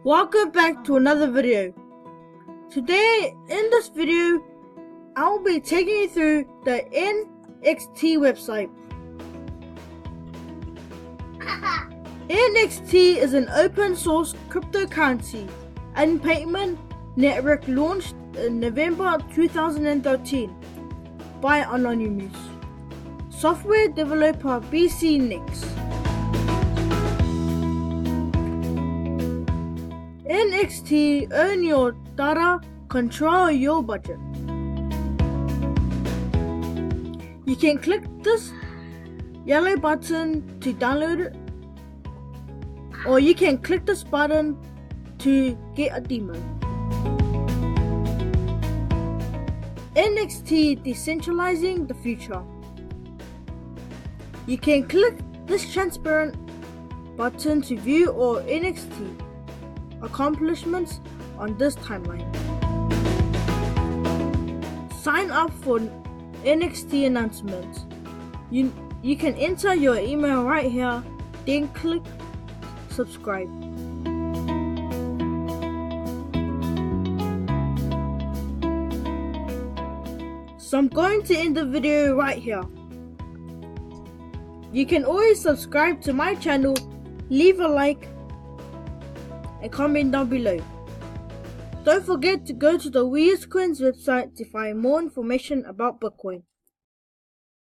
Welcome back to another video. Today in this video I will be taking you through the NXT website. NXT is an open source cryptocurrency and payment network launched in November 2013 by Anonymous software developer BC. NXT own your data, control your budget. You can click this yellow button to download it, or you can click this button to get a demo. NXT decentralizing the future. You can click this transparent button to view all NXT accomplishments on this timeline. Sign up for NXT announcements. You can enter your email right here, then click subscribe. So I'm going to end the video right here. You can always subscribe to my channel, leave a like, and comment down below. Don't forget to go to the Weird Coins website to find more information about Bitcoin.